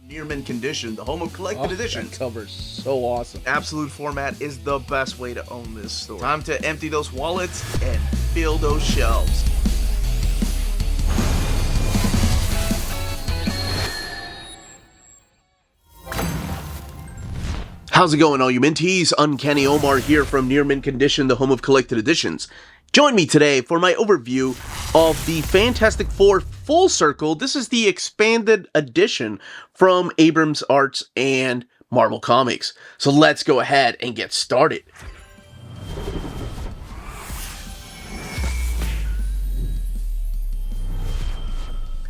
Near mint condition, the home of collected editions. That cover's so awesome. Absolute format is the best way to own this store. Time to empty those wallets and fill those shelves. How's it going, all you minties? Uncanny Omar here from Near Mint Condition, the home of collected editions. Join me today for my overview of the Fantastic Four Full Circle. This is the expanded edition from Abrams Arts and Marvel Comics. So let's go ahead and get started.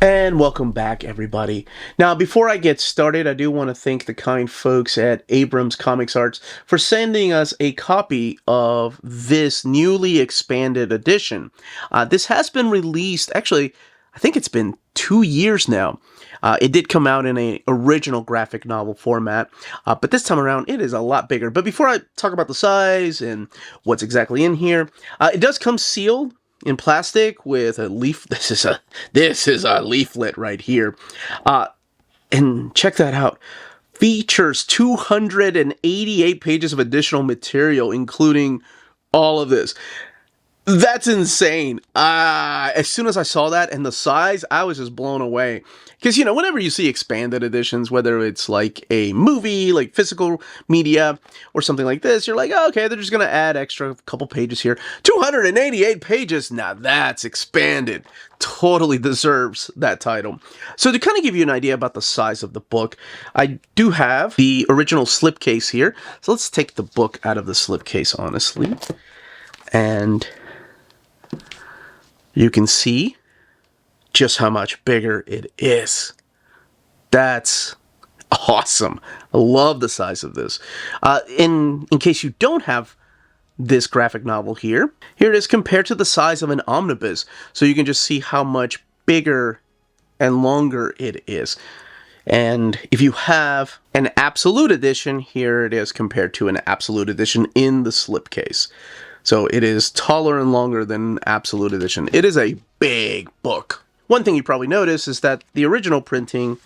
And welcome back, everybody. Now, before I get started, I do want to thank the kind folks at Abrams Comics Arts for sending us a copy of this newly expanded edition. This has been released, actually, I think it's been 2 years now. It did come out in an original graphic novel format, but this time around it is a lot bigger. But before I talk about the size and what's exactly in here, it does come sealed in plastic with a leaf. This is a leaflet right here. And check that out. Features 288 pages of additional material, including all of this. That's insane. As soon as I saw that and the size, I was just blown away. Because, you know, whenever you see expanded editions, whether it's like a movie, like physical media, or something like this, you're like, oh, okay, they're just going to add extra couple pages here. 288 pages, now that's expanded. Totally deserves that title. So to kind of give you an idea about the size of the book, I do have the original slipcase here. So let's take the book out of the slipcase, honestly. And you can see just how much bigger it is. That's awesome. I love the size of this. In case you don't have this graphic novel here it is compared to the size of an omnibus. So you can just see how much bigger and longer it is. And if you have an absolute edition, here it is compared to an absolute edition in the slipcase. So it is taller and longer than Absolute Edition. It is a big book. One thing you probably notice is that the original printing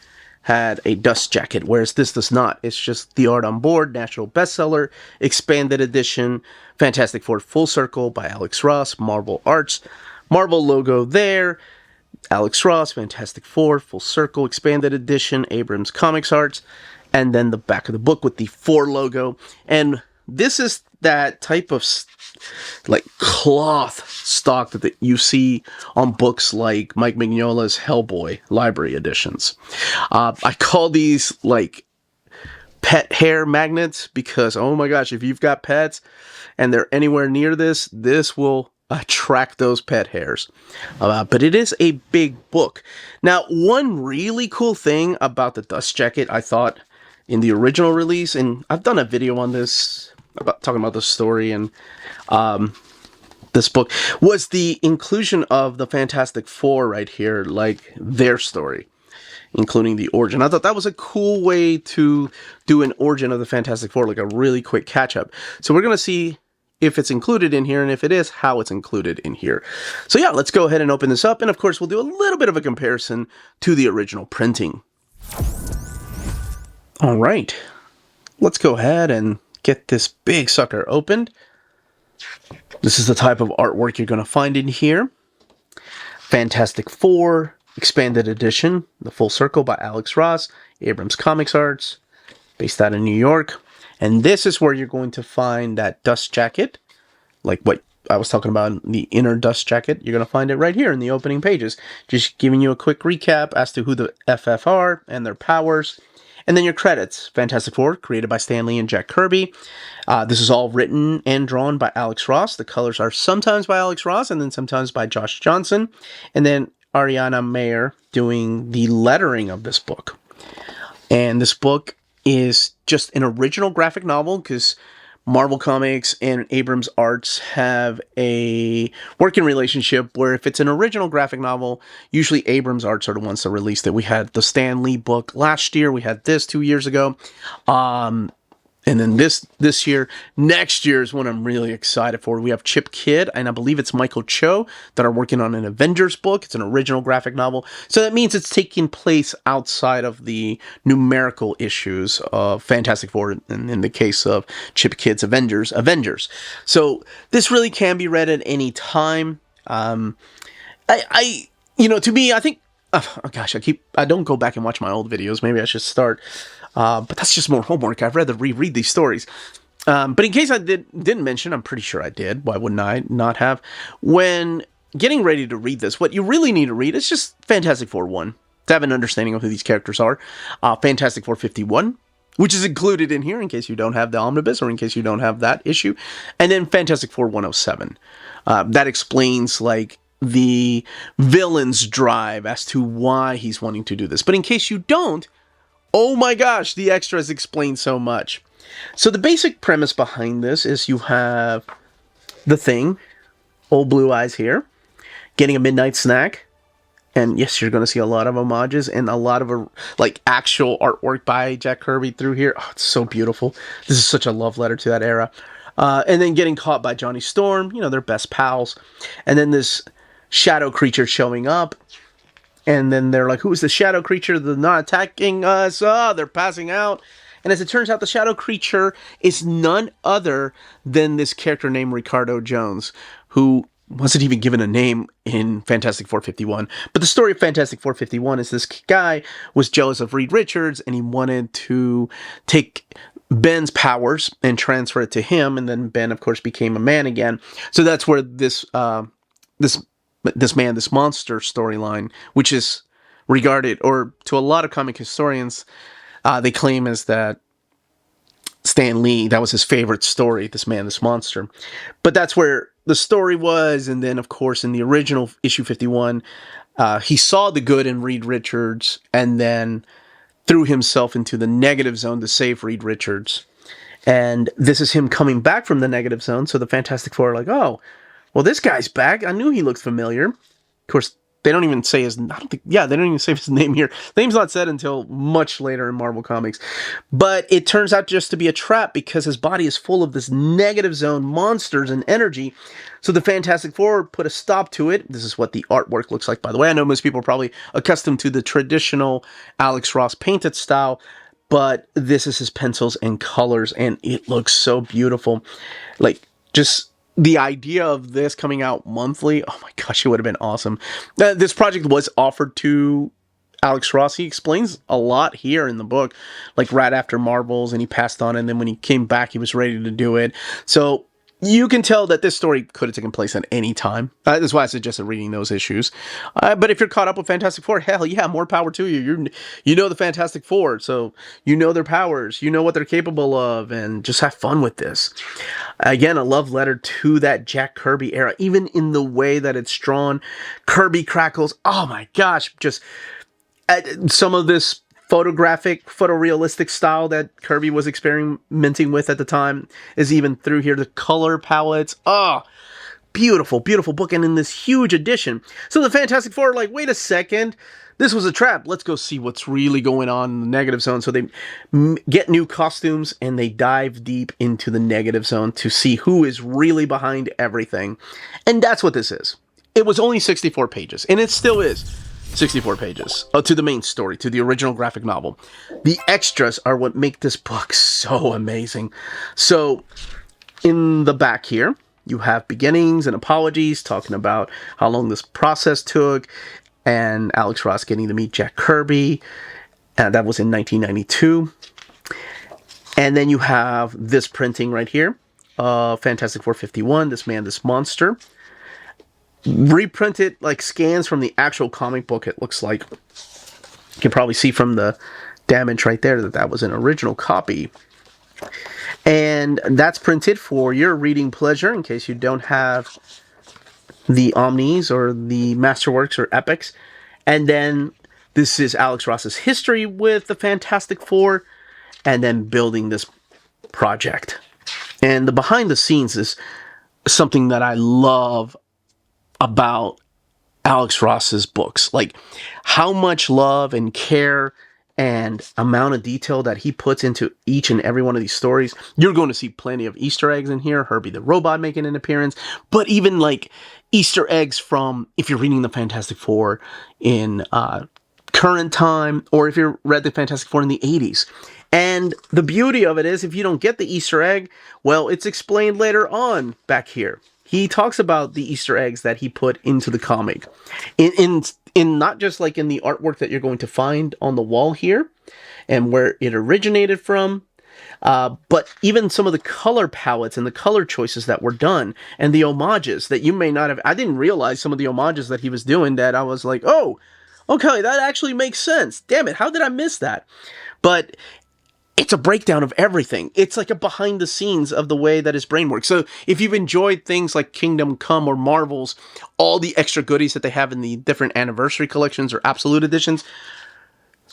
had a dust jacket, whereas this does not. It's just the art on board, national bestseller, expanded edition, Fantastic Four Full Circle by Alex Ross, Marvel Arts. Marvel logo there, Alex Ross, Fantastic Four Full Circle, expanded edition, Abrams Comics Arts, and then the back of the book with the Four logo. And this is that type of like cloth stock that you see on books like Mike Mignola's Hellboy library editions. I call these like pet hair magnets because, oh my gosh, if you've got pets and they're anywhere near this will attract those pet hairs. But it is a big book. Now, one really cool thing about the dust jacket, I thought in the original release, and I've done a video on this, about talking about the story and this book, was the inclusion of the Fantastic Four right here, like their story, including the origin. I thought that was a cool way to do an origin of the Fantastic Four, like a really quick catch-up. So we're going to see if it's included in here, and if it is, how it's included in here. So yeah, let's go ahead and open this up, and of course we'll do a little bit of a comparison to the original printing. All right, let's go ahead and get this big sucker opened. This is the type of artwork you're going to find in here. Fantastic Four, Expanded Edition, The Full Circle by Alex Ross, Abrams Comics Arts, based out in New York. And this is where you're going to find that dust jacket, like what I was talking about, the inner dust jacket. You're going to find it right here in the opening pages. Just giving you a quick recap as to who the FF are and their powers. And then your credits. Fantastic Four, created by Stan Lee and Jack Kirby. This is all written and drawn by Alex Ross. The colors are sometimes by Alex Ross and then sometimes by Josh Johnson. And then Ariana Mayer doing the lettering of this book. And this book is just an original graphic novel because Marvel Comics and Abrams Arts have a working relationship where if it's an original graphic novel, usually Abrams Arts are the ones that released it. We had the Stan Lee book last year. We had this 2 years ago. And then this year, next year is what I'm really excited for. We have Chip Kidd, and I believe it's Michael Cho that are working on an Avengers book. It's an original graphic novel. So that means it's taking place outside of the numerical issues of Fantastic Four, and in the case of Chip Kidd's Avengers. So this really can be read at any time. To me, I think, oh gosh, I don't go back and watch my old videos. Maybe I should start. But that's just more homework. I'd rather reread these stories. But in case I didn't mention, I'm pretty sure I did. Why wouldn't I not have? When getting ready to read this, what you really need to read is just Fantastic Four 1 to have an understanding of who these characters are. Fantastic Four 51, which is included in here in case you don't have the omnibus or in case you don't have that issue. And then Fantastic Four 107. That explains, like, the villain's drive as to why he's wanting to do this. But in case you don't, oh my gosh, the extras explain so much. So the basic premise behind this is you have the Thing, old Blue Eyes here, getting a midnight snack. And yes, you're going to see a lot of homages and a lot of actual artwork by Jack Kirby through here. Oh, it's so beautiful. This is such a love letter to that era. And then getting caught by Johnny Storm, they're best pals. And then this shadow creature showing up. And then they're like, who is the shadow creature? They're not attacking us. They're passing out. And as it turns out, the shadow creature is none other than this character named Ricardo Jones, who wasn't even given a name in Fantastic Four 51. But the story of Fantastic Four 51 is this guy was jealous of Reed Richards, and he wanted to take Ben's powers and transfer it to him. And then Ben, of course, became a man again. So that's where this monster storyline, which is regarded, or to a lot of comic historians, they claim is that Stan Lee, that was his favorite story, this monster. But that's where the story was. And then, of course, in the original issue 51, he saw the good in Reed Richards and then threw himself into the negative zone to save Reed Richards. And this is him coming back from the negative zone. So the Fantastic Four are like, oh, well, this guy's back. I knew he looked familiar. Of course, they don't even say his... they don't even say his name here. The name's not said until much later in Marvel Comics. But it turns out just to be a trap because his body is full of this negative zone monsters and energy. So the Fantastic Four put a stop to it. This is what the artwork looks like, by the way. I know most people are probably accustomed to the traditional Alex Ross painted style, but this is his pencils and colors, and it looks so beautiful. Like, just... the idea of this coming out monthly, oh my gosh, it would have been awesome. This project was offered to Alex Ross. He explains a lot here in the book, like right after Marvels, and he passed on, and then when he came back, he was ready to do it. So you can tell that this story could have taken place at any time. That's why I suggested reading those issues. But if you're caught up with Fantastic Four, hell yeah, more power to you. You know the Fantastic Four, so you know their powers, you know what they're capable of, and just have fun with this. Again, a love letter to that Jack Kirby era, even in the way that it's drawn. Kirby crackles, oh my gosh, just some of this photorealistic style that Kirby was experimenting with at the time is even through here. The color palettes, beautiful, beautiful book, and in this huge edition. So the Fantastic Four are like, wait a second, this was a trap. Let's go see what's really going on in the negative zone. So they get new costumes and they dive deep into the negative zone to see who is really behind everything. And that's what this is. It was only 64 pages, and it still is 64 pages to the main story, to the original graphic novel. The extras are what make this book so amazing. So in the back here, you have beginnings and apologies, talking about how long this process took, and Alex Ross getting to meet Jack Kirby. That was in 1992. And then you have this printing right here, Fantastic Four 51, This Man, This Monster. Reprinted, like scans from the actual comic book, it looks like. You can probably see from the damage right there that was an original copy. And that's printed for your reading pleasure in case you don't have the Omnis or the Masterworks or Epics. And then this is Alex Ross's history with the Fantastic Four and then building this project. And the behind the scenes is something that I love about Alex Ross's books. Like how much love and care and amount of detail that he puts into each and every one of these stories. You're going to see plenty of Easter eggs in here. Herbie the Robot making an appearance, but even like Easter eggs from, if you're reading the Fantastic Four in current time, or if you read the Fantastic Four in the 80s. And the beauty of it is, if you don't get the Easter egg, well, it's explained later on back here. He talks about the Easter eggs that he put into the comic. In not just like in the artwork that you're going to find on the wall here, and where it originated from, but even some of the color palettes and the color choices that were done, and the homages that you may not have... I didn't realize some of the homages that he was doing that I was like, oh, okay, that actually makes sense. Damn it, how did I miss that? But it's a breakdown of everything. It's like a behind the scenes of the way that his brain works. So if you've enjoyed things like Kingdom Come or Marvel's, all the extra goodies that they have in the different anniversary collections or absolute editions,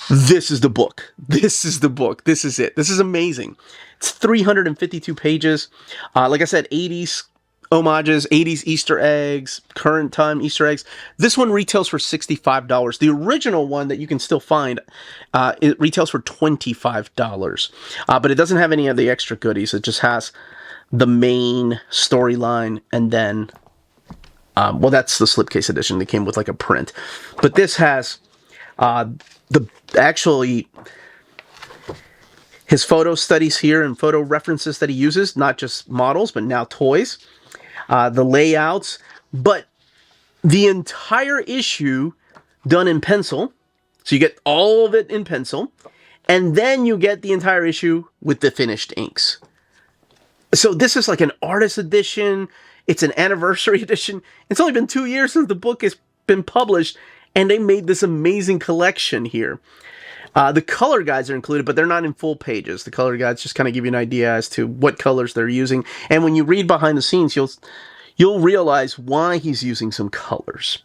this is the book. This is the book. This is it. This is amazing. It's 352 pages. Like I said, 80s homages, 80s Easter eggs, current time Easter eggs. This one retails for $65. The original one that you can still find, it retails for $25. But it doesn't have any of the extra goodies. It just has the main storyline, and then, well, that's the slipcase edition. It came with like a print. But this has his photo studies here and photo references that he uses, not just models, but now toys. The layouts, but the entire issue done in pencil. So you get all of it in pencil, and then you get the entire issue with the finished inks. So this is like an artist edition. It's an anniversary edition. It's only been 2 years since the book has been published, and they made this amazing collection here. The color guides are included, but they're not in full pages. The color guides just kind of give you an idea as to what colors they're using. And when you read behind the scenes, you'll realize why he's using some colors.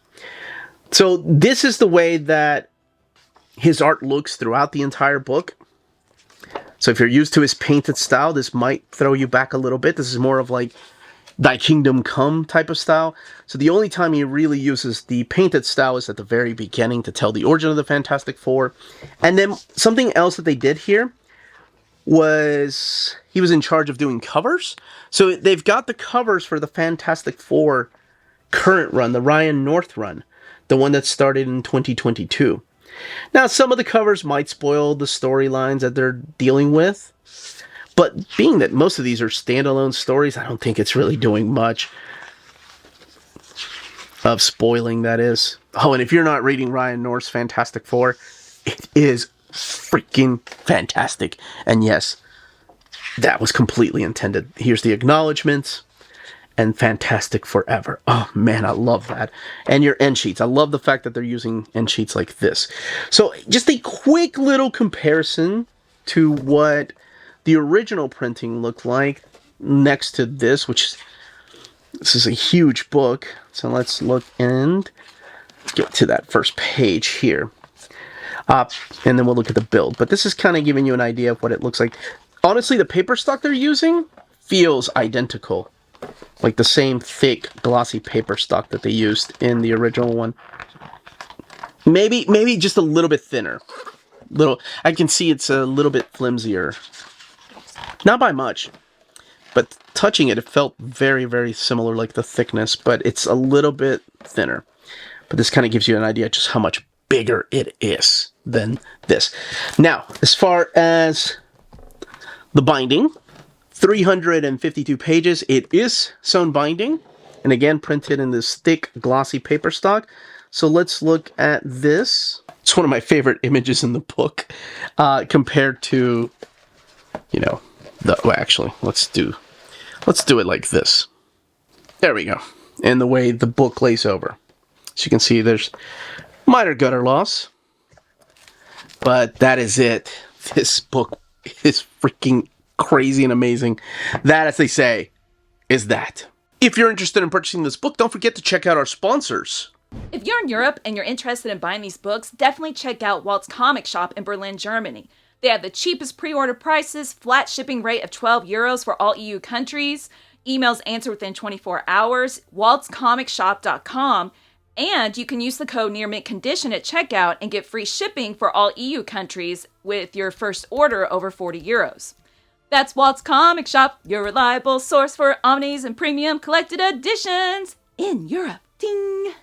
So this is the way that his art looks throughout the entire book. So if you're used to his painted style, this might throw you back a little bit. This is more of like Thy Kingdom Come type of style. So the only time he really uses the painted style is at the very beginning to tell the origin of the Fantastic Four. And then something else that they did here was he was in charge of doing covers. So they've got the covers for the Fantastic Four current run, the Ryan North run, the one that started in 2022. Now, some of the covers might spoil the storylines that they're dealing with, but being that most of these are standalone stories, I don't think it's really doing much of spoiling, that is. Oh, and if you're not reading Ryan North's Fantastic Four, it is freaking fantastic. And yes, that was completely intended. Here's the acknowledgments, and Fantastic Forever. Oh man, I love that. And your end sheets. I love the fact that they're using end sheets like this. So just a quick little comparison to what the original printing looked like next to this, this is a huge book. So let's look and get to that first page here. And then we'll look at the build. But this is kind of giving you an idea of what it looks like. Honestly, the paper stock they're using feels identical. Like the same thick, glossy paper stock that they used in the original one. Maybe just a little bit thinner. I can see it's a little bit flimsier. Not by much. But touching it, it felt very, very similar, like the thickness. But it's a little bit thinner. But this kind of gives you an idea just how much bigger it is than this. Now, as far as the binding, 352 pages. It is sewn binding, and again printed in this thick, glossy paper stock. So let's look at this. It's one of my favorite images in the book, compared to, actually, let's do it like this. There we go. And the way the book lays over. So you can see there's minor gutter loss, but that is it. This book is freaking crazy and amazing. That, as they say, is that. If you're interested in purchasing this book, don't forget to check out our sponsors. If you're in Europe and you're interested in buying these books, definitely check out Walt's Comic Shop in Berlin, Germany. They have the cheapest pre-order prices, flat shipping rate of €12 for all EU countries, emails answered within 24 hours, waltscomicshop.com, And you can use the code nearmintcondition at checkout and get free shipping for all EU countries with your first order over 40 euros. That's Walt's Comic Shop, your reliable source for omnis and premium collected editions in Europe. Ding!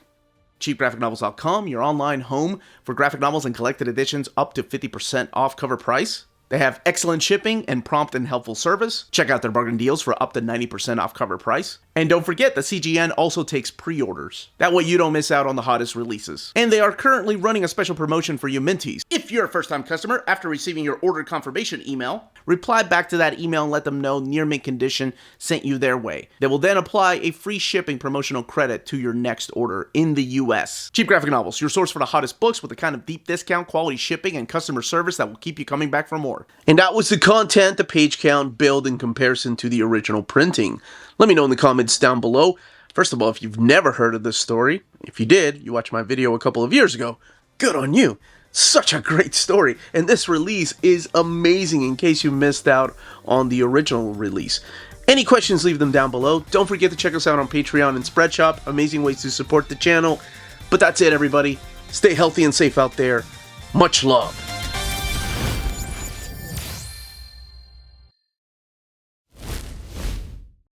CheapGraphicNovels.com, your online home for graphic novels and collected editions up to 50% off cover price. They have excellent shipping and prompt and helpful service. Check out their bargain deals for up to 90% off cover price. And don't forget, the CGN also takes pre-orders. That way you don't miss out on the hottest releases. And they are currently running a special promotion for you Minties. If you're a first-time customer, after receiving your order confirmation email, reply back to that email and let them know Near Mint Condition sent you their way. They will then apply a free shipping promotional credit to your next order in the US. Cheap Graphic Novels, your source for the hottest books with the kind of deep discount, quality shipping, and customer service that will keep you coming back for more. And that was the content, the page count, build in comparison to the original printing. Let me know in the comments down below. First of all, if you've never heard of this story, if you did, you watched my video a couple of years ago, good on you. Such a great story, and this release is amazing in case you missed out on the original release. Any questions, leave them down below. Don't forget to check us out on Patreon and Spreadshop, amazing ways to support the channel. But that's it, everybody. Stay healthy and safe out there. Much love.